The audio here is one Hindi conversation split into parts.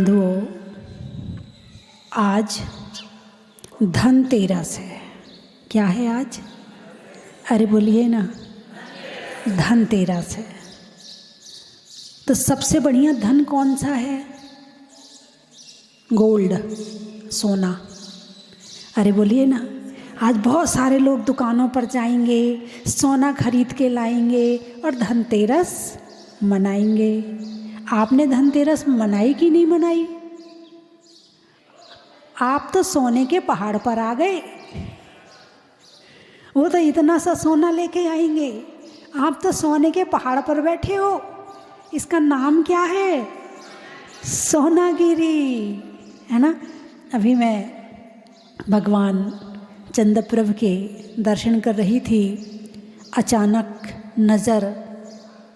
बंधुओं, आज धनतेरस है। क्या है आज? अरे बोलिए ना, धनतेरस है। तो सबसे बढ़िया धन कौन सा है? गोल्ड, सोना। अरे बोलिए ना, आज बहुत सारे लोग दुकानों पर जाएंगे, सोना खरीद के लाएंगे और धनतेरस मनाएंगे। आपने धनतेरस मनाई कि नहीं मनाई? आप तो सोने के पहाड़ पर आ गए। वो तो इतना सा सोना लेके आएंगे, आप तो सोने के पहाड़ पर बैठे हो। इसका नाम क्या है? सोनागिरी, है ना। अभी मैं भगवान चंद्रप्रभु के दर्शन कर रही थी। अचानक नज़र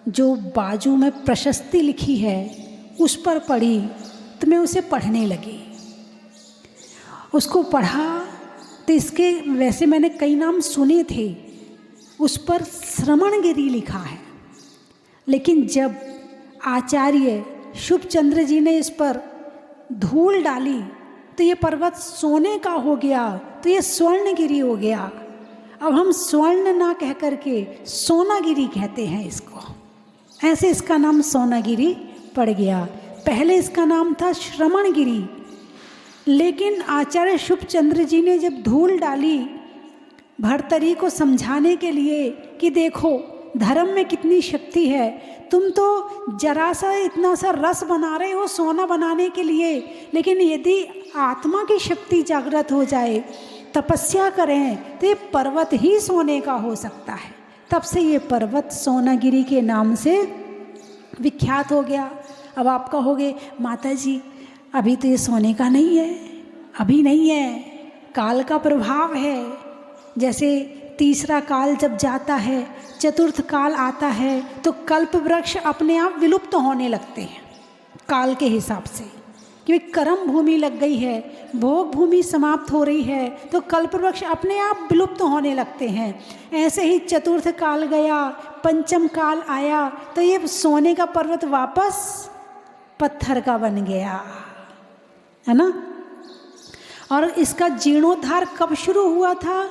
जो बाजू में प्रशस्ति लिखी है उस पर पड़ी, तो मैं उसे पढ़ने लगी। उसको पढ़ा तो इसके वैसे मैंने कई नाम सुने थे, उस पर श्रमणगिरी लिखा है। लेकिन जब आचार्य शुभचंद्र जी ने इस पर धूल डाली तो ये पर्वत सोने का हो गया, तो ये स्वर्णगिरी हो गया। अब हम स्वर्ण ना कह करके सोनागिरी कहते हैं इसको। ऐसे इसका नाम सोनागिरी पड़ गया। पहले इसका नाम था श्रमणगिरी, लेकिन आचार्य शुभचंद्र जी ने जब धूल डाली भर्तरी को समझाने के लिए कि देखो धर्म में कितनी शक्ति है, तुम तो जरा सा इतना सा रस बना रहे हो सोना बनाने के लिए, लेकिन यदि आत्मा की शक्ति जागृत हो जाए, तपस्या करें, तो ये पर्वत ही सोने का हो सकता है। तब से ये पर्वत सोनागिरी के नाम से विख्यात हो गया। अब आप कहोगे माता जी अभी तो ये सोने का नहीं है। अभी नहीं है, काल का प्रभाव है। जैसे तीसरा काल जब जाता है, चतुर्थ काल आता है, तो कल्प वृक्ष अपने आप विलुप्त होने लगते हैं काल के हिसाब से, क्योंकि कर्म भूमि लग गई है, भोग भूमि समाप्त हो रही है, तो कल्प वृक्ष अपने आप विलुप्त होने लगते हैं। ऐसे ही चतुर्थ काल गया, पंचम काल आया, तो ये सोने का पर्वत वापस पत्थर का बन गया, है ना। और इसका जीर्णोद्धार कब शुरू हुआ था?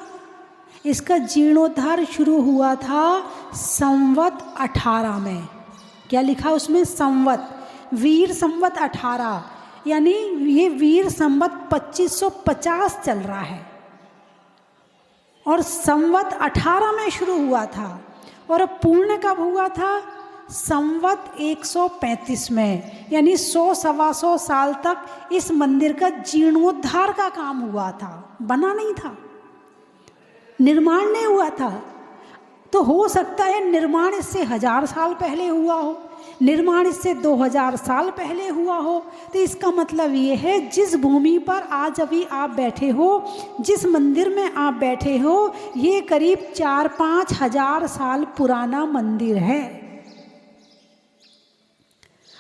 इसका जीर्णोद्धार शुरू हुआ था संवत 18 में। क्या लिखा उसमें? संवत, वीर संवत 18, यानी ये वीर संवत 2550 चल रहा है और संवत 18 में शुरू हुआ था। और पूर्ण कब हुआ था? संवत 135 में, यानी 100-125 साल तक इस मंदिर का जीर्णोद्धार का काम हुआ था। बना नहीं था, निर्माण नहीं हुआ था। तो हो सकता है निर्माण इससे 1000 साल पहले हुआ हो, निर्माण इससे 2000 साल पहले हुआ हो। तो इसका मतलब ये है, जिस भूमि पर आज अभी आप बैठे हो, जिस मंदिर में आप बैठे हो, ये करीब 4-5 हजार साल पुराना मंदिर है।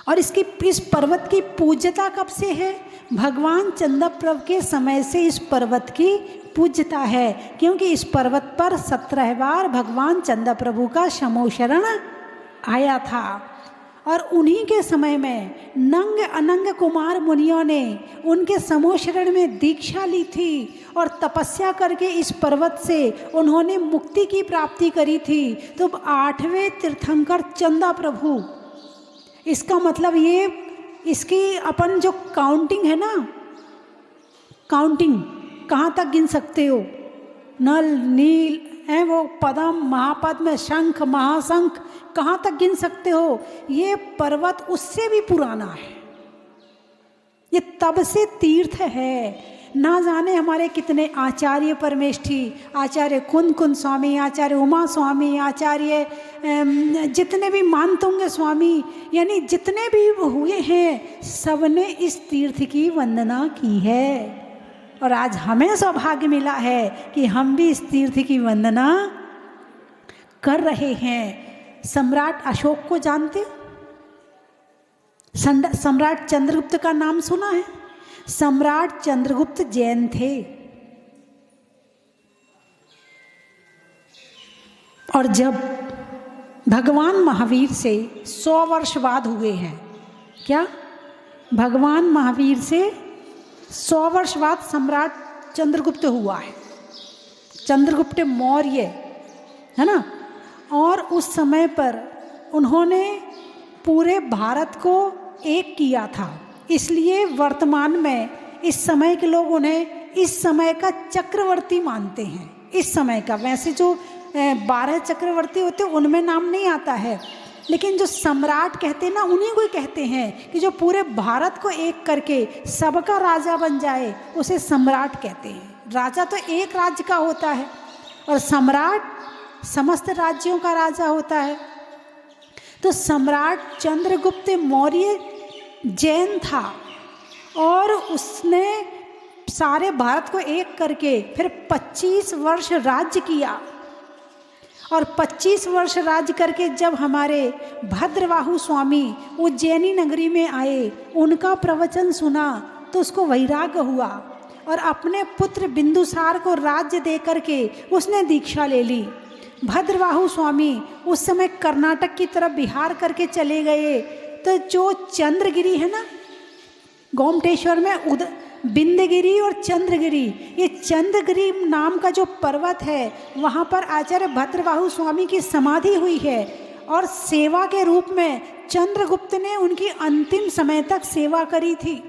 और इस पर्वत की पूज्यता कब से है? भगवान चंद्रप्रभु के समय से इस पर्वत की पूज्यता है, क्योंकि इस पर्वत पर 17 बार भगवान चंद्रप्रभु का समोशरण आया था। और उन्हीं के समय में नंग अनंग कुमार मुनियों ने उनके समोशरण में दीक्षा ली थी और तपस्या करके इस पर्वत से उन्होंने मुक्ति की प्राप्ति करी थी। तो 8वें तीर्थंकर चंद्रप्रभु, इसका मतलब ये, इसकी अपन जो काउंटिंग है ना, काउंटिंग कहाँ तक गिन सकते हो? नल, नील है, वो पदम, महापद्म, शंख, महाशंख, कहाँ तक गिन सकते हो? ये पर्वत उससे भी पुराना है, ये तब से तीर्थ है। ना जाने हमारे कितने आचार्य परमेष्ठी, आचार्य कुंद स्वामी, आचार्य उमा स्वामी, आचार्य जितने भी मानतुंग स्वामी, यानी जितने भी हुए हैं, सबने इस तीर्थ की वंदना की है। और आज हमें सौभाग्य मिला है कि हम भी इस तीर्थ की वंदना कर रहे हैं। सम्राट अशोक को जानते हो? सम्राट चंद्रगुप्त का नाम सुना है? सम्राट चंद्रगुप्त जैन थे। और जब भगवान महावीर से 100 वर्ष बाद हुए हैं, क्या भगवान महावीर से 100 वर्ष बाद सम्राट चंद्रगुप्त हुआ है, चंद्रगुप्त मौर्य, है ना। और उस समय पर उन्होंने पूरे भारत को एक किया था, इसलिए वर्तमान में इस समय के लोग उन्हें इस समय का चक्रवर्ती मानते हैं। इस समय का, वैसे जो 12 चक्रवर्ती होते हैं उनमें नाम नहीं आता है, लेकिन जो सम्राट कहते हैं ना, उन्हीं को ही कहते हैं कि जो पूरे भारत को एक करके सबका राजा बन जाए, उसे सम्राट कहते हैं। राजा तो एक राज्य का होता है और सम्राट समस्त राज्यों का राजा होता है। तो सम्राट चंद्रगुप्त मौर्य जैन था और उसने सारे भारत को एक करके फिर 25 वर्ष राज्य किया। और 25 वर्ष राज्य करके जब हमारे भद्रवाहु स्वामी उज्जैनी नगरी में आए, उनका प्रवचन सुना तो उसको वैराग्य हुआ और अपने पुत्र बिंदुसार को राज्य दे करके उसने दीक्षा ले ली। भद्रवाहु स्वामी उस समय कर्नाटक की तरफ बिहार करके चले गए। तो जो चंद्रगिरी है ना, गोमटेश्वर में बिंदगिरी और चंद्रगिरी, ये चंद्रगिरी नाम का जो पर्वत है, वहाँ पर आचार्य भद्रवाहु स्वामी की समाधि हुई है। और सेवा के रूप में चंद्रगुप्त ने उनकी अंतिम समय तक सेवा करी थी।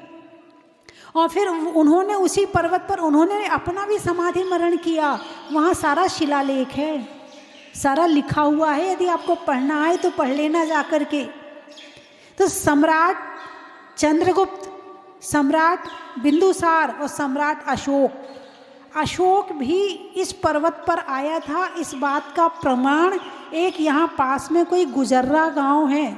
और फिर उन्होंने उसी पर्वत पर उन्होंने अपना भी समाधि मरण किया। वहाँ सारा शिलालेख है, सारा लिखा हुआ है, यदि आपको पढ़ना आए तो पढ़ लेना जा कर के। तो सम्राट चंद्रगुप्त, सम्राट बिंदुसार और सम्राट अशोक भी इस पर्वत पर आया था। इस बात का प्रमाण एक यहाँ पास में कोई गुजर्रा गांव है,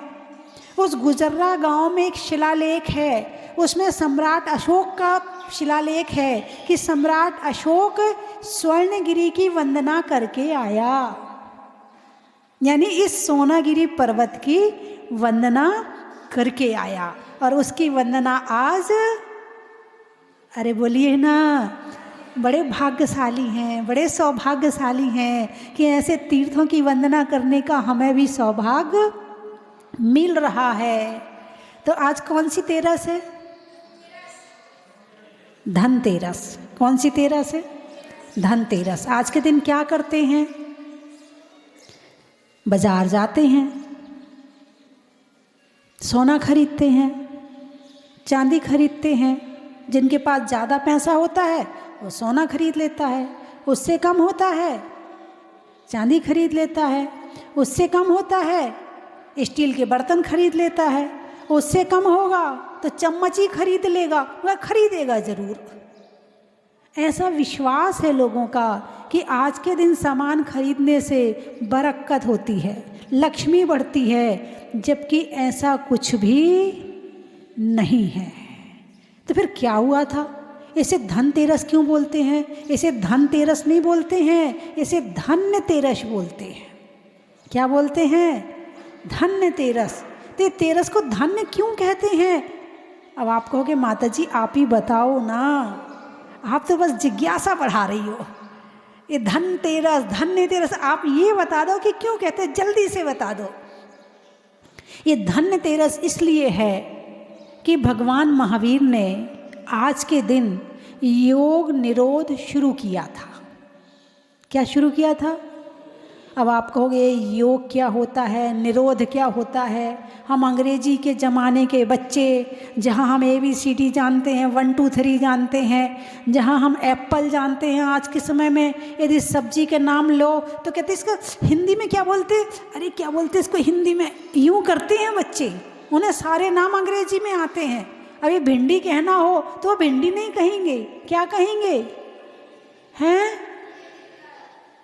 उस गुजर्रा गांव में एक शिलालेख है, उसमें सम्राट अशोक का शिलालेख है कि सम्राट अशोक स्वर्णगिरी की वंदना करके आया, यानी इस सोनागिरी पर्वत की वंदना करके आया। और उसकी वंदना आज, अरे बोलिए ना, बड़े भाग्यशाली हैं, बड़े सौभाग्यशाली हैं कि ऐसे तीर्थों की वंदना करने का हमें भी सौभाग्य मिल रहा है। तो आज कौन सी तेरस है? धनतेरस। कौन सी तेरस है? धनतेरस। आज के दिन क्या करते हैं? बाजार जाते हैं, सोना खरीदते हैं, चांदी खरीदते हैं। जिनके पास ज़्यादा पैसा होता है वो सोना खरीद लेता है, उससे कम होता है चांदी खरीद लेता है, उससे कम होता है स्टील के बर्तन खरीद लेता है, उससे कम होगा तो चम्मच ही खरीद लेगा, वह खरीदेगा ज़रूर। ऐसा विश्वास है लोगों का कि आज के दिन सामान खरीदने से बरकत होती है, लक्ष्मी बढ़ती है, जबकि ऐसा कुछ भी नहीं है। तो फिर क्या हुआ था? इसे धनतेरस क्यों बोलते हैं? इसे धनतेरस नहीं बोलते हैं, इसे धन्यतेरस बोलते हैं। क्या बोलते हैं? धन्यतेरस। तो तेरस को धन्य क्यों कहते हैं? अब आप कहोगे माता जी आप ही बताओ ना, आप तो बस जिज्ञासा बढ़ा रही हो। ये धनतेरस, धन्यतेरस, आप ये बता दो कि क्यों कहते हैं, जल्दी से बता दो। ये धन्यतेरस इसलिए है कि भगवान महावीर ने आज के दिन योग निरोध शुरू किया था। क्या शुरू किया था? अब आप कहोगे योग क्या होता है, निरोध क्या होता है? हम अंग्रेजी के ज़माने के बच्चे, जहाँ हम ABCD जानते हैं, 1 2 3 जानते हैं, जहाँ हम एप्पल जानते हैं, आज के समय में यदि सब्जी के नाम लो तो कहते इसका हिंदी में क्या बोलते? अरे क्या बोलते इसको हिंदी में? यूँ करते हैं बच्चे, उन्हें सारे नाम अंग्रेजी में आते हैं। अभी भिंडी कहना हो तो भिंडी नहीं कहेंगे, क्या कहेंगे? हैं?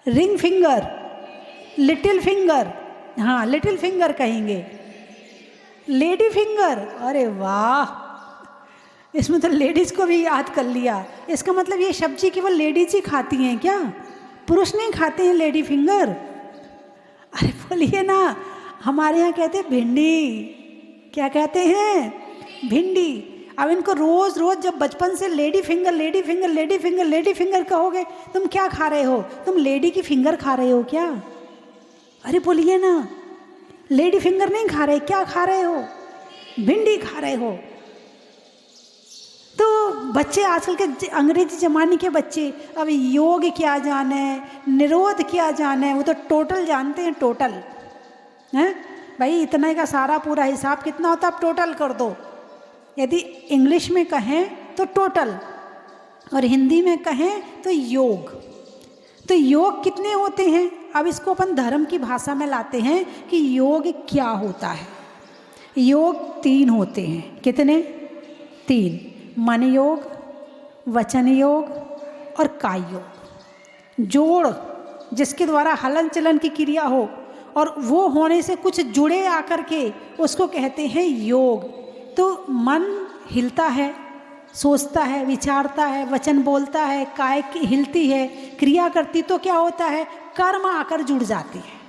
रिंग फिंगर, लिटिल फिंगर, हाँ लिटिल फिंगर कहेंगे। लेडी फिंगर, अरे वाह, इसमें तो लेडीज़ को भी याद कर लिया। इसका मतलब ये सब्जी केवल लेडीज ही खाती हैं क्या? पुरुष नहीं खाते हैं लेडी फिंगर? अरे बोलिए ना, हमारे यहाँ कहते हैं भिंडी। क्या कहते हैं? भिंडी। अब इनको रोज़ रोज़ जब बचपन से lady finger lady finger lady finger lady finger कहोगे, तुम क्या खा रहे हो? तुम लेडी की फिंगर खा रहे हो क्या? अरे बोलिए ना, लेडी फिंगर नहीं खा रहे, क्या खा रहे हो? भिंडी खा रहे हो। बच्चे आजकल के अंग्रेजी ज़माने के बच्चे अब योग क्या जाने, निरोध क्या जाने, वो तो टोटल जानते हैं, टोटल हैं भाई। इतना का सारा पूरा हिसाब कितना होता है आप टोटल कर दो। यदि इंग्लिश में कहें तो टोटल और हिंदी में कहें तो योग। तो योग कितने होते हैं, अब इसको अपन धर्म की भाषा में लाते हैं कि योग क्या होता है। योग 3 होते हैं। कितने? 3। मन योग, वचन योग और काय योग। जोड़ जिसके द्वारा हलन चलन की क्रिया हो और वो होने से कुछ जुड़े आकर के उसको कहते हैं योग। तो मन हिलता है, सोचता है, विचारता है, वचन बोलता है, काय की हिलती है, क्रिया करती, तो क्या होता है, कर्म आकर जुड़ जाती है।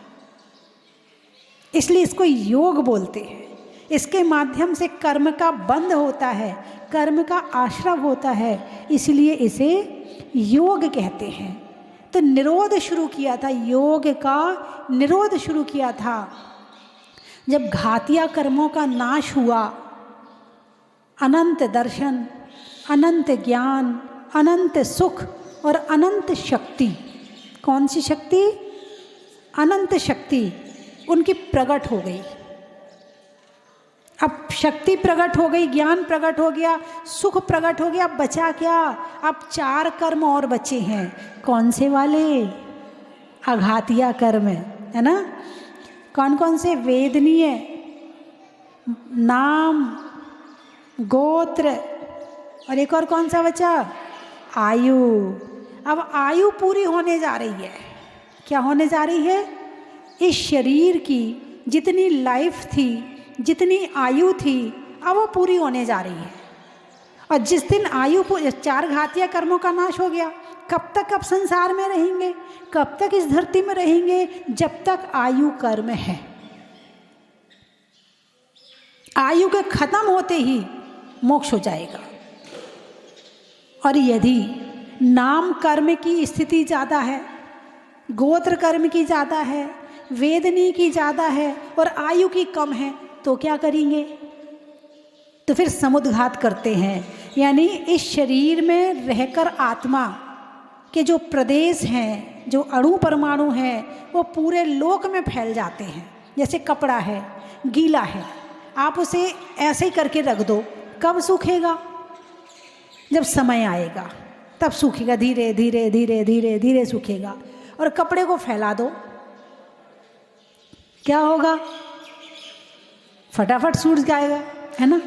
इसलिए इसको योग बोलते हैं। इसके माध्यम से कर्म का बंध होता है, कर्म का आश्रव होता है, इसलिए इसे योग कहते हैं। तो निरोध शुरू किया था, योग का निरोध शुरू किया था जब घातिया कर्मों का नाश हुआ। अनंत दर्शन, अनंत ज्ञान, अनंत सुख और अनंत शक्ति। कौन सी शक्ति? अनंत शक्ति उनकी प्रकट हो गई। अब शक्ति प्रकट हो गई, ज्ञान प्रकट हो गया, सुख प्रकट हो गया, बचा क्या? अब 4 कर्म और बचे हैं। कौन से वाले? अघातिया कर्म, है ना। कौन कौन से? वेदनीय, नाम, गोत्र और एक और कौन सा बचा? आयु। अब आयु पूरी होने जा रही है। क्या होने जा रही है? इस शरीर की जितनी लाइफ थी, जितनी आयु थी, अब वो पूरी होने जा रही है। और जिस दिन आयु 4 घातिया कर्मों का नाश हो गया, कब तक अब संसार में रहेंगे? कब तक इस धरती में रहेंगे? जब तक आयु कर्म है। आयु के खत्म होते ही मोक्ष हो जाएगा। और यदि नाम कर्म की स्थिति ज़्यादा है, गोत्र कर्म की ज़्यादा है, वेदनी की ज़्यादा है और आयु की कम है, तो क्या करेंगे? तो फिर समुद्घात करते हैं। यानी इस शरीर में रहकर आत्मा के जो प्रदेश हैं, जो अणु परमाणु हैं, वो पूरे लोक में फैल जाते हैं। जैसे कपड़ा है, गीला है, आप उसे ऐसे ही करके रख दो, कब सूखेगा? जब समय आएगा तब सूखेगा, धीरे धीरे धीरे धीरे धीरे सूखेगा। और कपड़े को फैला दो, क्या होगा? फटाफट सूख जाएगा, है ना।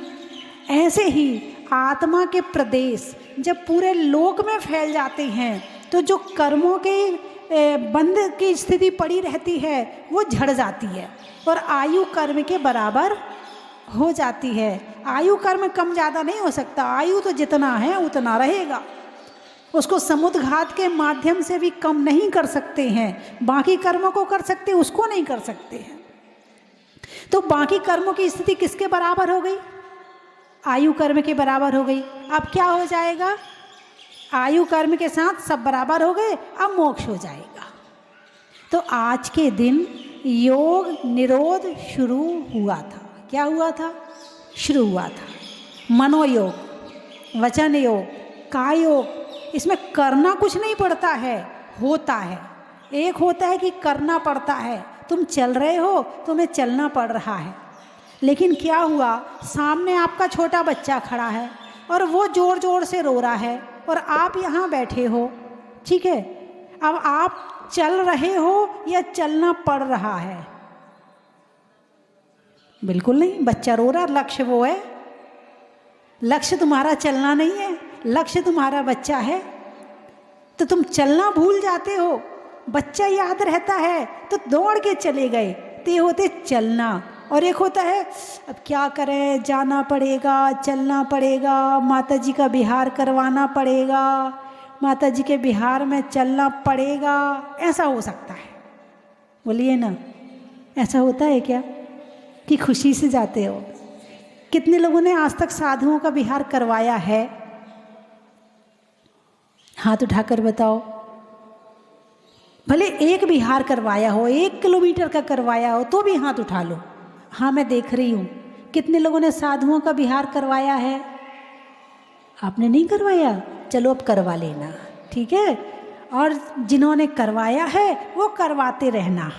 ऐसे ही आत्मा के प्रदेश जब पूरे लोक में फैल जाते हैं तो जो कर्मों के बंध की स्थिति पड़ी रहती है वो झड़ जाती है और आयु कर्म के बराबर हो जाती है। आयु कर्म कम ज़्यादा नहीं हो सकता, आयु तो जितना है उतना रहेगा। उसको समुद्घात के माध्यम से भी कम नहीं कर सकते हैं। बाकी कर्मों को कर सकते, उसको नहीं कर सकते हैं। तो बाकी कर्मों की स्थिति किसके बराबर हो गई? आयु कर्म के बराबर हो गई। अब क्या हो जाएगा? आयु कर्म के साथ सब बराबर हो गए, अब मोक्ष हो जाएगा। तो आज के दिन योग निरोध शुरू हुआ था। क्या हुआ था? शुरू हुआ था। मनोयोग, वचन योग, काय योग। इसमें करना कुछ नहीं पड़ता है, होता है। एक होता है कि करना पड़ता है, तुम चल रहे हो, तुम्हें चलना पड़ रहा है। लेकिन क्या हुआ? सामने आपका छोटा बच्चा खड़ा है और वो जोर जोर से रो रहा है और आप यहाँ बैठे हो, ठीक है। अब आप चल रहे हो या चलना पड़ रहा है? बिल्कुल नहीं। बच्चा रो रहा, लक्ष्य वो है। लक्ष्य तुम्हारा चलना नहीं है, लक्ष्य तुम्हारा बच्चा है। तो तुम चलना भूल जाते हो, बच्चा याद रहता है तो दौड़ के चले गए, तो ये होते चलना। और एक होता है अब क्या करें, जाना पड़ेगा, चलना पड़ेगा, माता जी का बिहार करवाना पड़ेगा, माता जी के बिहार में चलना पड़ेगा। ऐसा हो सकता है, बोलिए ना, ऐसा होता है क्या कि खुशी से जाते हो? कितने लोगों ने आज तक साधुओं का बिहार करवाया है? हाथ उठाकर बताओ। भले एक बिहार करवाया हो, 1 किलोमीटर का करवाया हो, तो भी हाथ उठा लो। हाँ, मैं देख रही हूँ कितने लोगों ने साधुओं का बिहार करवाया है। आपने नहीं करवाया, चलो अब करवा लेना, ठीक है। और जिन्होंने करवाया है वो करवाते रहना,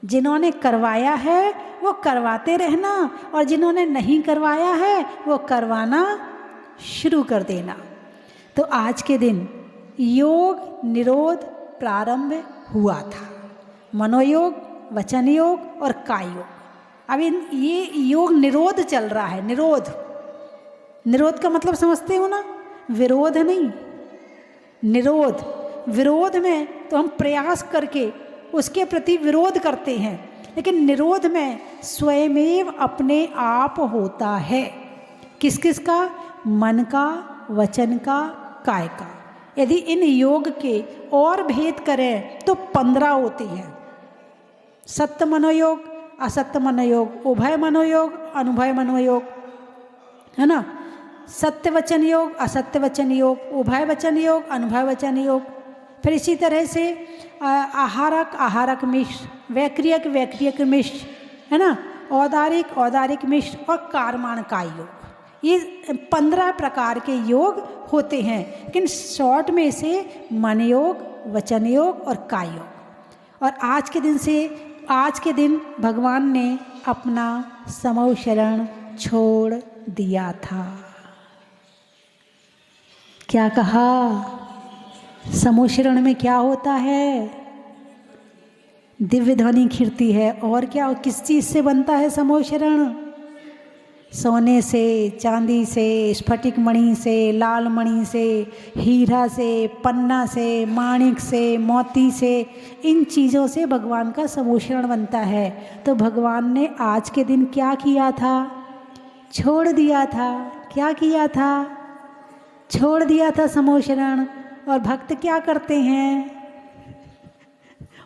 जिन्होंने करवाया है वो करवाते रहना, और जिन्होंने नहीं करवाया है वो करवाना शुरू कर देना। तो आज के दिन योग निरोध प्रारंभ हुआ था, मनोयोग, वचन योग और काय योग। अब ये योग निरोध चल रहा है। निरोध, निरोध का मतलब समझते हो ना, विरोध नहीं, निरोध। विरोध में तो हम प्रयास करके उसके प्रति विरोध करते हैं, लेकिन निरोध में स्वयमेव अपने आप होता है। किस किस का? मन का, वचन का, काय का। यदि इन योग के और भेद करें तो 15 होते हैं। सत्य मनोयोग, असत्य मनोयोग, उभय मनोयोग, अनुभय मनोयोग, है ना। सत्य वचन योग, असत्य वचन योग, उभय वचन योग, अनुभय वचन योग। फिर इसी तरह से आहारक आहारक मिश्र, वैक्रियक वैक्रियक मिश्र, है ना, औदारिक औदारिक मिश्र और कारमान काय योग। ये 15 प्रकार के योग होते हैं, लेकिन शॉर्ट में से मन योग, वचन योग और काय योग। और आज के दिन भगवान ने अपना समूह शरण छोड़ दिया था। क्या कहा? समूह शरण में क्या होता है? दिव्य ध्वनि खिरती है। और क्या, किस चीज़ से बनता है समूह शरण? सोने से, चांदी से, स्फटिक मणि से, लाल मणि से, हीरा से, पन्ना से, माणिक से, मोती से, इन चीज़ों से भगवान का समूह बनता है। तो भगवान ने आज के दिन क्या किया था? छोड़ दिया था। क्या किया था? छोड़ दिया था समूह। और भक्त क्या करते हैं?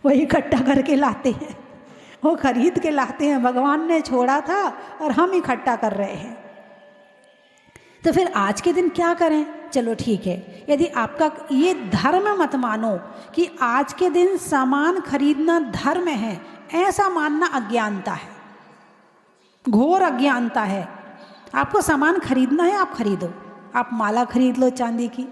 वो इकट्ठा करके लाते हैं, वो खरीद के लाते हैं। भगवान ने छोड़ा था और हम इकट्ठा कर रहे हैं। तो फिर आज के दिन क्या करें? चलो ठीक है, यदि आपका ये धर्म मत मानो कि आज के दिन सामान खरीदना धर्म है, ऐसा मानना अज्ञानता है, घोर अज्ञानता है। आपको सामान खरीदना है, आप खरीदो। आप माला खरीद लो चांदी की,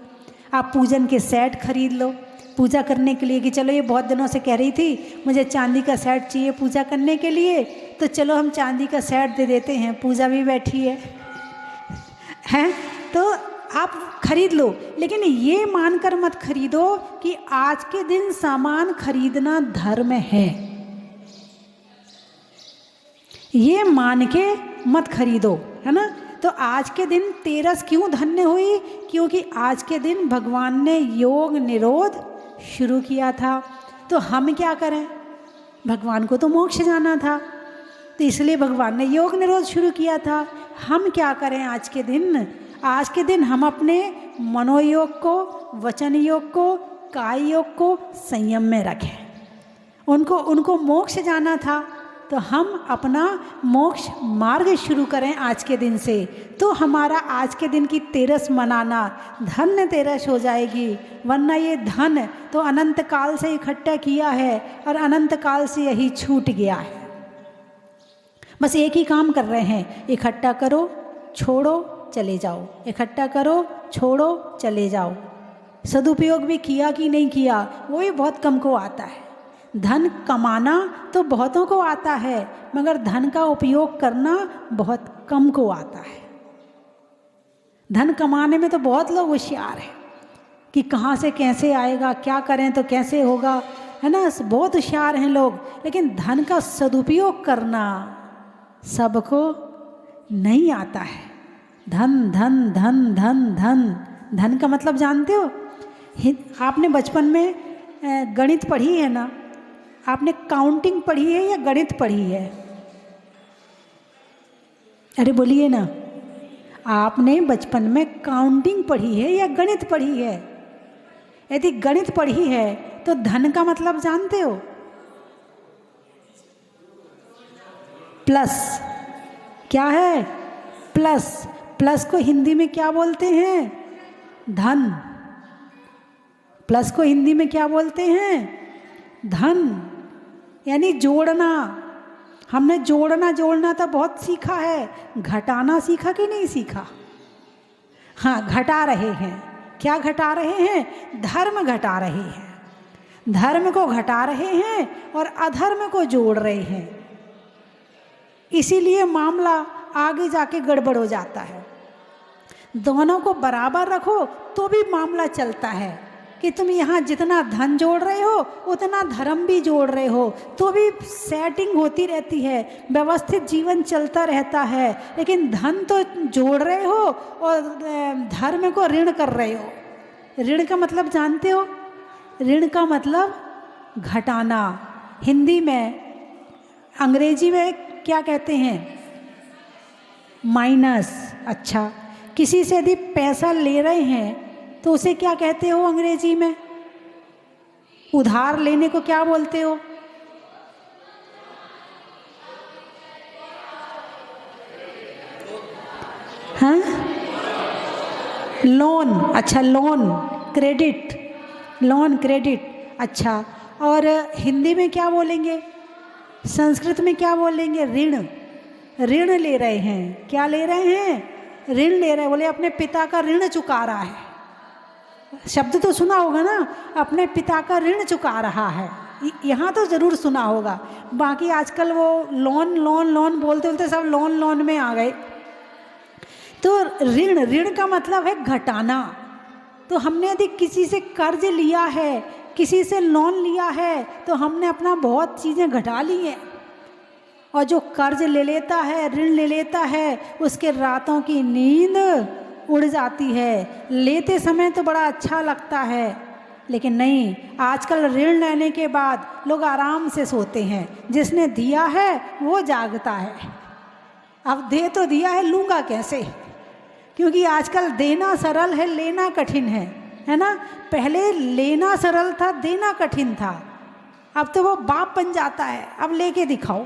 आप पूजन के सेट खरीद लो पूजा करने के लिए, कि चलो ये बहुत दिनों से कह रही थी मुझे चांदी का सेट चाहिए पूजा करने के लिए, तो चलो हम चांदी का सेट दे देते हैं, पूजा भी बैठी है तो आप खरीद लो। लेकिन ये मानकर मत खरीदो कि आज के दिन सामान खरीदना धर्म है। ये मान के मत खरीदो, है ना। तो आज के दिन तेरस क्यों धन्य हुई? क्योंकि आज के दिन भगवान ने योग निरोध शुरू किया था। तो हम क्या करें? भगवान को तो मोक्ष जाना था, तो इसलिए भगवान ने योग निरोध शुरू किया था। हम क्या करें आज के दिन? आज के दिन हम अपने मनोयोग को, वचन योग को, काय योग को संयम में रखें। उनको मोक्ष जाना था, तो हम अपना मोक्ष मार्ग शुरू करें आज के दिन से। तो हमारा आज के दिन की तेरस मनाना धन्य तेरस हो जाएगी। वरना ये धन तो अनंत काल से इकट्ठा किया है और अनंत काल से यही छूट गया है। बस एक ही काम कर रहे हैं, इकट्ठा करो, छोड़ो, चले जाओ, इकट्ठा करो, छोड़ो, चले जाओ। सदुपयोग भी किया कि नहीं किया, वो भी बहुत कम को आता है। धन कमाना तो बहुतों को आता है, मगर धन का उपयोग करना बहुत कम को आता है। धन कमाने में तो बहुत लोग होशियार हैं कि कहाँ से कैसे आएगा, क्या करें तो कैसे होगा, है ना, बहुत होशियार हैं लोग। लेकिन धन का सदुपयोग करना सबको नहीं आता है। धन धन धन धन धन, धन का मतलब जानते हो? आपने बचपन में गणित पढ़ी है ना? आपने काउंटिंग पढ़ी है या गणित पढ़ी है? अरे बोलिए ना, आपने बचपन में काउंटिंग पढ़ी है या गणित पढ़ी है? यदि गणित पढ़ी है तो धन का मतलब जानते हो? प्लस। क्या है? प्लस। प्लस को हिंदी में क्या बोलते हैं? धन। प्लस को हिंदी में क्या बोलते हैं? धन। यानी जोड़ना। हमने जोड़ना तो बहुत सीखा है, घटाना सीखा कि नहीं सीखा? हाँ, घटा रहे हैं। क्या घटा रहे हैं? धर्म घटा रहे हैं। धर्म को घटा रहे हैं और अधर्म को जोड़ रहे हैं। इसीलिए मामला आगे जाके गड़बड़ हो जाता है। दोनों को बराबर रखो तो भी मामला चलता है कि तुम यहाँ जितना धन जोड़ रहे हो उतना धर्म भी जोड़ रहे हो, तो भी सेटिंग होती रहती है, व्यवस्थित जीवन चलता रहता है। लेकिन धन तो जोड़ रहे हो और धर्म को ऋण कर रहे हो। ऋण का मतलब जानते हो? ऋण का मतलब घटाना। हिंदी में, अंग्रेजी में क्या कहते हैं? माइनस। अच्छा, किसी से यदि पैसा ले रहे हैं तो उसे क्या कहते हो अंग्रेजी में? उधार लेने को क्या बोलते हो? हाँ, लोन। अच्छा, लोन, क्रेडिट, लोन, क्रेडिट। अच्छा, और हिंदी में क्या बोलेंगे? संस्कृत में क्या बोलेंगे? ऋण। ऋण ले रहे हैं। क्या ले रहे हैं? ऋण ले रहे हैं। बोले अपने पिता का ऋण चुका रहा है। शब्द तो सुना होगा ना, अपने पिता का ऋण चुका रहा है। यहाँ तो ज़रूर सुना होगा। बाकी आजकल वो लोन लोन लोन बोलते बोलते सब लोन लोन में आ गए। तो ऋण, ऋण का मतलब है घटाना। तो हमने यदि किसी से कर्ज लिया है, किसी से लोन लिया है, तो हमने अपना बहुत चीज़ें घटा ली हैं। और जो कर्ज ले लेता है, ऋण ले लेता है, उसके रातों की नींद उड़ जाती है। लेते समय तो बड़ा अच्छा लगता है, लेकिन नहीं, आजकल ऋण लेने के बाद लोग आराम से सोते हैं। जिसने दिया है वो जागता है। अब दे तो दिया है, लूँगा कैसे? क्योंकि आजकल देना सरल है, लेना कठिन है ना? पहले लेना सरल था, देना कठिन था। अब तो वो बाप बन जाता है। अब लेके दिखाओ।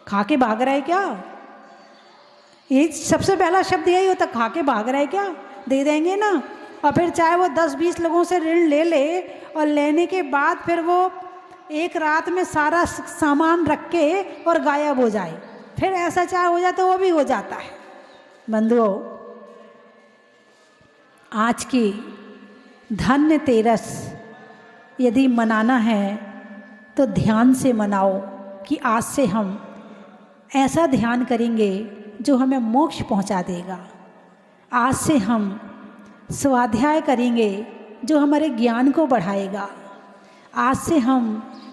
खा के भाग रहा है क्या? ये सबसे पहला शब्द यही होता, खा के भाग रहा है क्या? दे देंगे ना। और फिर चाहे वो 10-20 लोगों से ऋण ले ले, और लेने के बाद फिर वो एक रात में सारा सामान रख के और गायब हो जाए, फिर ऐसा चाहे हो जाए तो वो भी हो जाता है। बंधुओं, आज की धनतेरस यदि मनाना है तो ध्यान से मनाओ कि आज से हम ऐसा ध्यान करेंगे जो हमें मोक्ष पहुंचा देगा। आज से हम स्वाध्याय करेंगे जो हमारे ज्ञान को बढ़ाएगा। आज से हम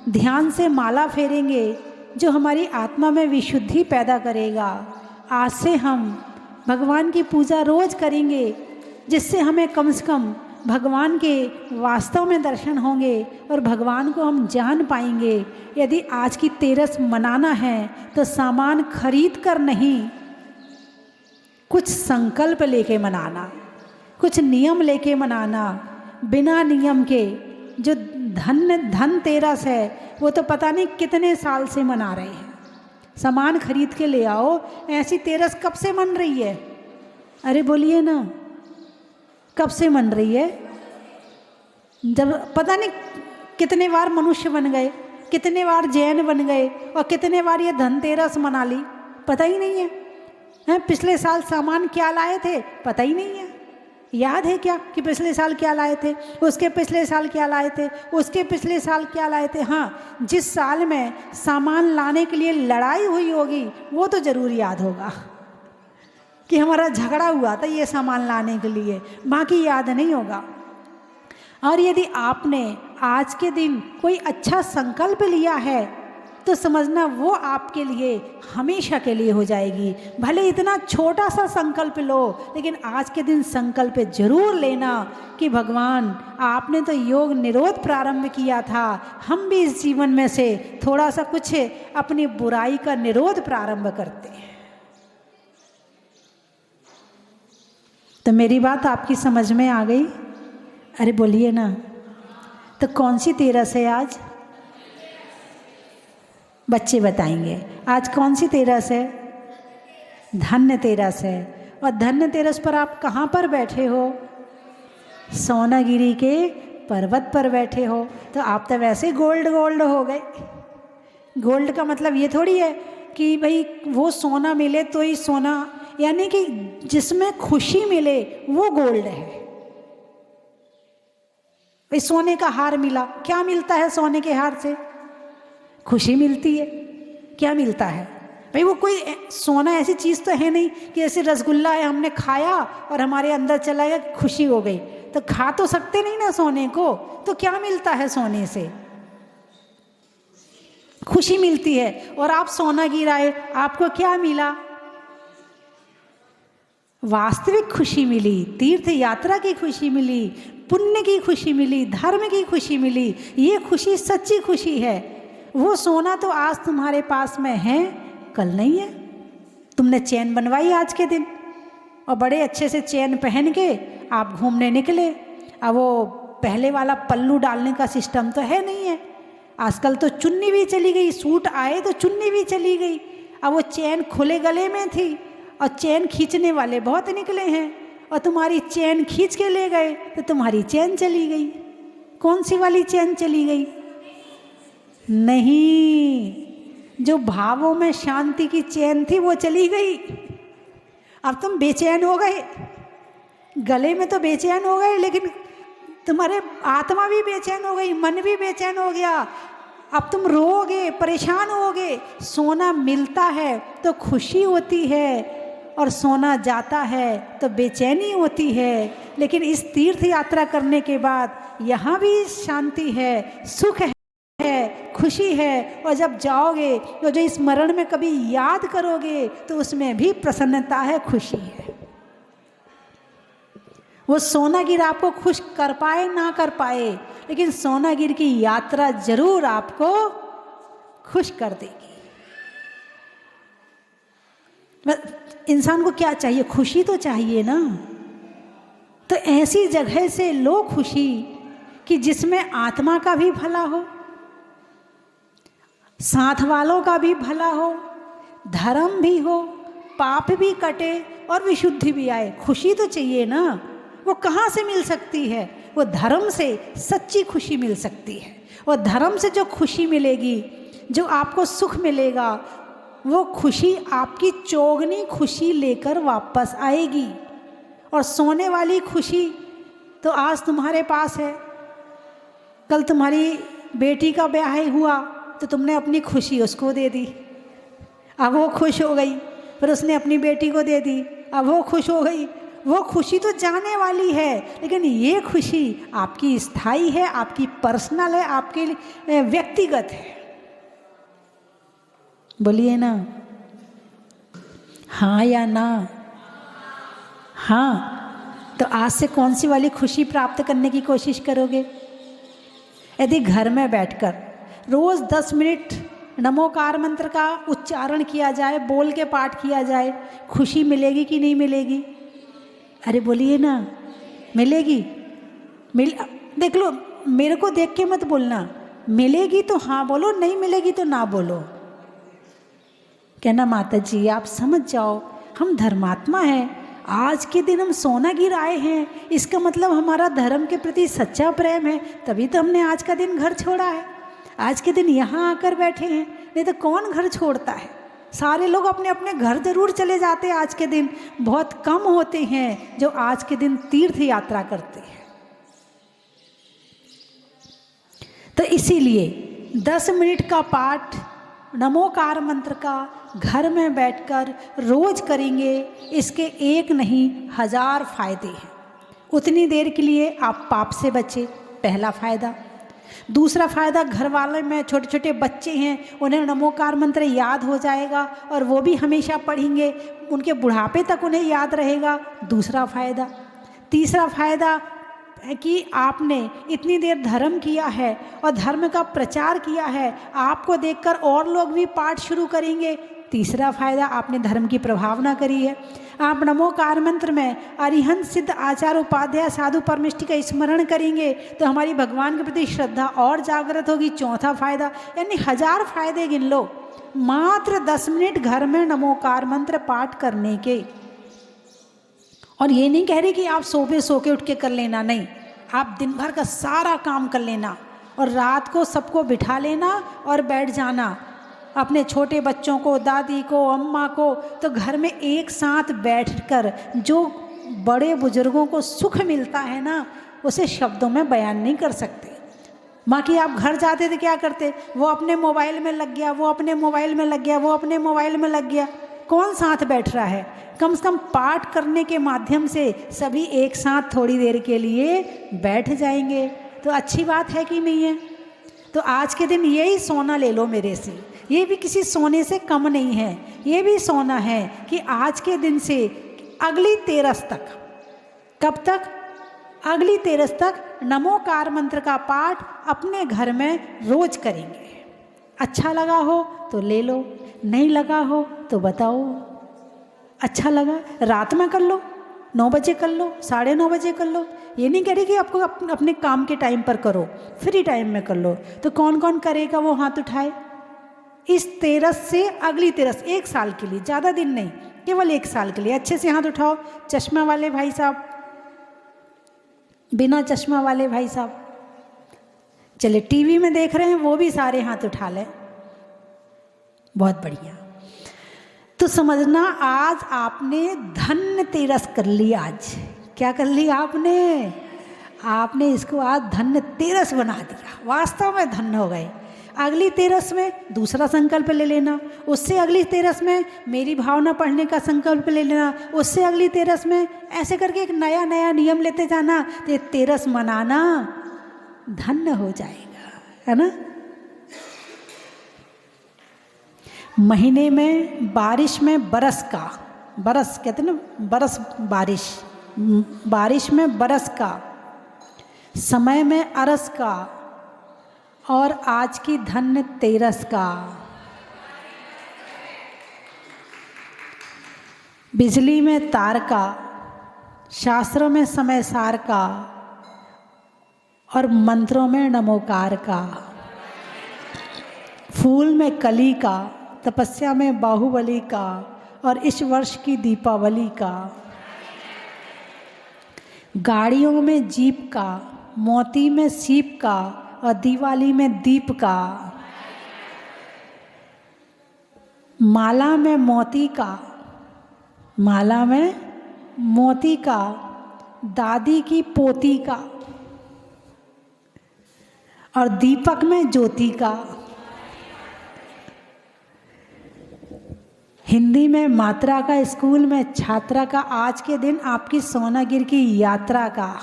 ध्यान से माला फेरेंगे जो हमारी आत्मा में विशुद्धि पैदा करेगा। आज से हम भगवान की पूजा रोज करेंगे जिससे हमें कम से कम भगवान के वास्तव में दर्शन होंगे और भगवान को हम जान पाएंगे। यदि आज की तेरस मनाना है तो सामान खरीद कर नहीं, कुछ संकल्प लेके मनाना, कुछ नियम लेके मनाना। बिना नियम के जो धनतेरस है वो तो पता नहीं कितने साल से मना रहे हैं। सामान खरीद के ले आओ। ऐसी तेरस कब से मन रही है? अरे बोलिए ना, कब से मन रही है? जब पता नहीं कितने बार मनुष्य बन गए, कितने बार जैन बन गए और कितने बार ये धनतेरस मना ली, पता ही नहीं है। पिछले साल सामान क्या लाए थे पता ही नहीं है। याद है क्या कि पिछले साल क्या लाए थे, उसके पिछले साल क्या लाए थे, उसके पिछले साल क्या लाए थे? हाँ, जिस साल में सामान लाने के लिए लड़ाई हुई होगी वो तो ज़रूर याद होगा कि हमारा झगड़ा हुआ था ये सामान लाने के लिए, बाकी याद नहीं होगा। और यदि आपने आज के दिन कोई अच्छा संकल्प लिया है तो समझना वो आपके लिए हमेशा के लिए हो जाएगी। भले इतना छोटा सा संकल्प लो, लेकिन आज के दिन संकल्प जरूर लेना कि भगवान आपने तो योग निरोध प्रारंभ किया था, हम भी इस जीवन में से थोड़ा सा कुछ अपनी बुराई का निरोध प्रारंभ करते हैं। तो मेरी बात आपकी समझ में आ गई? अरे बोलिए ना। तो कौन सी तेरस है आज? बच्चे बताएंगे आज कौन सी तेरस है? धन्यतेरस है। और धन्यतेरस पर आप कहाँ पर बैठे हो? सोनागिरी के पर्वत पर बैठे हो। तो आप तो वैसे गोल्ड गोल्ड हो गए। गोल्ड का मतलब ये थोड़ी है कि भाई वो सोना मिले तो ही सोना, यानी कि जिसमें खुशी मिले वो गोल्ड है। भाई सोने का हार मिला, क्या मिलता है सोने के हार से? खुशी मिलती है। क्या मिलता है भाई? वो कोई सोना ऐसी चीज़ तो है नहीं कि जैसे रसगुल्ला है, हमने खाया और हमारे अंदर चला गया, खुशी हो गई। तो खा तो सकते नहीं ना सोने को, तो क्या मिलता है सोने से? खुशी मिलती है। और आप सोना गिराए, आपको क्या मिला? वास्तविक खुशी मिली, तीर्थ यात्रा की खुशी मिली, पुण्य की खुशी मिली, धर्म की खुशी मिली। ये खुशी सच्ची खुशी है। वो सोना तो आज तुम्हारे पास में है, कल नहीं है। तुमने चैन बनवाई आज के दिन और बड़े अच्छे से चैन पहन के आप घूमने निकले। अब वो पहले वाला पल्लू डालने का सिस्टम तो है नहीं है। आजकल तो चुन्नी भी चली गई, सूट आए तो चुन्नी भी चली गई। अब वो चैन खुले गले में थी और चैन खींचने वाले बहुत निकले हैं, और तुम्हारी चैन खींच के ले गए तो तुम्हारी चैन चली गई। कौन सी वाली चैन चली गई? नहीं, जो भावों में शांति की चैन थी वो चली गई। अब तुम बेचैन हो गए, गले में तो बेचैन हो गए, लेकिन तुम्हारे आत्मा भी बेचैन हो गई, मन भी बेचैन हो गया। अब तुम रोओगे, परेशान होगे। सोना मिलता है तो खुशी होती है, और सोना जाता है तो बेचैनी होती है। लेकिन इस तीर्थ यात्रा करने के बाद यहाँ भी शांति है, सुख है, खुशी है। और जब जाओगे तो जो स्मरण में कभी याद करोगे तो उसमें भी प्रसन्नता है, खुशी है। वो सोनागिर आपको खुश कर पाए ना कर पाए, लेकिन सोनागिर की यात्रा जरूर आपको खुश कर देगी। इंसान को क्या चाहिए? खुशी तो चाहिए ना। तो ऐसी जगह से लो खुशी कि जिसमें आत्मा का भी भला हो, साथ वालों का भी भला हो, धर्म भी हो, पाप भी कटे और विशुद्धि भी आए। खुशी तो चाहिए ना। वो कहाँ से मिल सकती है? वो धर्म से सच्ची खुशी मिल सकती है। और धर्म से जो खुशी मिलेगी, जो आपको सुख मिलेगा, वो खुशी आपकी चौगनी खुशी लेकर वापस आएगी। और सोने वाली खुशी तो आज तुम्हारे पास है, कल तुम्हारी बेटी का ब्याह हुआ तो तुमने अपनी खुशी उसको दे दी, अब वो खुश हो गई। फिर उसने अपनी बेटी को दे दी, अब वो खुश हो गई। वो खुशी तो जाने वाली है, लेकिन ये खुशी आपकी स्थायी है, आपकी पर्सनल है, आपके लिए व्यक्तिगत है। बोलिए ना, हाँ या ना? हाँ। तो आज से कौन सी वाली खुशी प्राप्त करने की कोशिश करोगे? यदि घर में बैठकर रोज 10 मिनट नमोकार मंत्र का उच्चारण किया जाए, बोल के पाठ किया जाए, खुशी मिलेगी कि नहीं मिलेगी? अरे बोलिए ना, मिलेगी। देख लो, मेरे को देख के मत बोलना। मिलेगी तो हाँ बोलो, नहीं मिलेगी तो ना बोलो। कहना माता जी आप समझ जाओ, हम धर्मात्मा हैं। आज के दिन हम सोनागिर आए हैं, इसका मतलब हमारा धर्म के प्रति सच्चा प्रेम है, तभी तो हमने आज का दिन घर छोड़ा है, आज के दिन यहाँ आकर बैठे हैं। नहीं तो कौन घर छोड़ता है? सारे लोग अपने अपने घर जरूर चले जाते हैं आज के दिन। बहुत कम होते हैं जो आज के दिन तीर्थ यात्रा करते हैं। तो इसीलिए 10 मिनट का पाठ नमोकार मंत्र का घर में बैठकर रोज करेंगे। इसके एक नहीं 1000 फायदे हैं। उतनी देर के लिए आप पाप से बचे, पहला फायदा। दूसरा फायदा, घर वाले में छोटे छोटे बच्चे हैं, उन्हें नमोकार मंत्र याद हो जाएगा और वो भी हमेशा पढ़ेंगे, उनके बुढ़ापे तक उन्हें याद रहेगा, दूसरा फायदा। तीसरा फायदा है कि आपने इतनी देर धर्म किया है और धर्म का प्रचार किया है, आपको देखकर और लोग भी पाठ शुरू करेंगे, तीसरा फायदा आपने धर्म की प्रभावना करी है। आप नमोकार मंत्र में अरिहंत सिद्ध आचार्य उपाध्याय साधु परमिष्टि का स्मरण करेंगे तो हमारी भगवान के प्रति श्रद्धा और जागृत होगी, चौथा फायदा। यानी 1000 फायदे गिन लो मात्र 10 मिनट घर में नमोकार मंत्र पाठ करने के। और ये नहीं कह रही कि आप सोबे सो के उठ के कर लेना, नहीं, आप दिन भर का सारा काम कर लेना और रात को सबको बिठा लेना और बैठ जाना अपने छोटे बच्चों को, दादी को, अम्मा को, तो घर में एक साथ बैठकर जो बड़े बुजुर्गों को सुख मिलता है ना, उसे शब्दों में बयान नहीं कर सकते। माँ की आप घर जाते थे क्या करते, वो अपने मोबाइल में लग गया, वो अपने मोबाइल में लग गया, वो अपने मोबाइल में लग गया, कौन साथ बैठ रहा है। कम से कम पाठ करने के माध्यम से सभी एक साथ थोड़ी देर के लिए बैठ जाएंगे, तो अच्छी बात है कि नहीं है। तो आज के दिन यही सोना ले लो मेरे से, ये भी किसी सोने से कम नहीं है, ये भी सोना है कि आज के दिन से अगली तेरस तक, कब तक, अगली तेरस तक नमोकार मंत्र का पाठ अपने घर में रोज करेंगे। अच्छा लगा हो तो ले लो, नहीं लगा हो तो बताओ। अच्छा लगा रात में कर लो, 9 बजे कर लो, 9:30 बजे कर लो, ये नहीं कह रही कि आपको अपने काम के टाइम पर करो, फ्री टाइम में कर लो। तो कौन कौन करेगा वो हाथ उठाए। इस तेरस से अगली तेरस, 1 साल के लिए, ज़्यादा दिन नहीं, केवल 1 साल के लिए। अच्छे से हाथ उठाओ। चश्मा वाले भाई साहब, बिना चश्मा वाले भाई साहब, चले टीवी में देख रहे हैं वो भी सारे हाथ उठा लें। बहुत बढ़िया। तो समझना आज आपने धन्य तेरस कर ली। आज क्या कर ली आपने, आपने इसको आज धन्य तेरस बना दिया, वास्तव में धन्य हो गए। अगली तेरस में दूसरा संकल्प ले लेना, उससे अगली तेरस में मेरी भावना पढ़ने का संकल्प ले लेना, उससे अगली तेरस में, ऐसे करके एक नया नया नियम लेते जाना, तो ये तेरस मनाना धन्य हो जाएगा, है ना। महीने में बारिश में बरस का, बरस कहते हैं ना, बरस बारिश, बारिश में बरस का, समय में अरस का, और आज की धन्य तेरस का। बिजली में तार का, शास्त्रों में समय सार का, और मंत्रों में नमोकार का। फूल में कली का, तपस्या में बाहुबली का, और इस वर्ष की दीपावली का। गाड़ियों में जीप का, मोती में सीप का, और दिवाली में दीप का। माला में मोती का, माला में मोती का, दादी की पोती का, और दीपक में ज्योति का। हिंदी में मात्रा का, स्कूल में छात्रा का। आज के दिन आपकी सोनागिर की यात्रा का।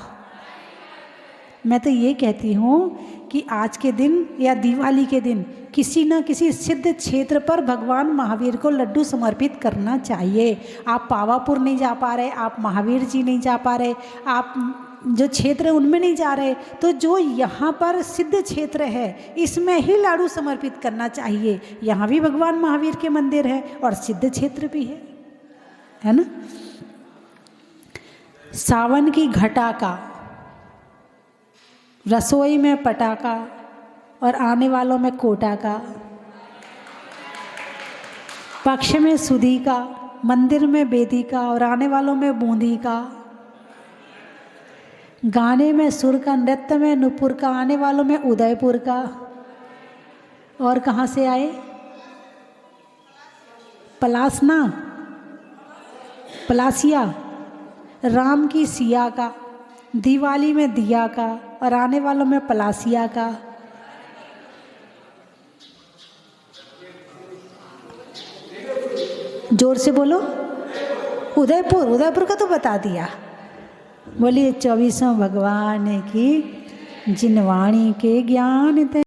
मैं तो ये कहती हूँ कि आज के दिन या दिवाली के दिन किसी न किसी सिद्ध क्षेत्र पर भगवान महावीर को लड्डू समर्पित करना चाहिए। आप पावापुर नहीं जा पा रहे, आप महावीर जी नहीं जा पा रहे, आप जो क्षेत्र उनमें नहीं जा रहे, तो जो यहाँ पर सिद्ध क्षेत्र है इसमें ही लाडू समर्पित करना चाहिए। यहाँ भी भगवान महावीर के मंदिर है और सिद्ध क्षेत्र भी है ना। सावन की घटा का, रसोई में पटाखा, और आने वालों में कोटा का। पक्ष में सुधी का, मंदिर में बेदी का, और आने वालों में बूंदी का। गाने में सुर का, नृत्य में नुपुर का, आने वालों में उदयपुर का। और कहाँ से आए, पलासना, पलासिया। राम की सिया का, दिवाली में दिया का, और आने वालों में पलासिया का। जोर से बोलो, उदयपुर, उदयपुर का तो बता दिया। बोलिए 24वां भगवान की जिनवाणी के ज्ञान थे।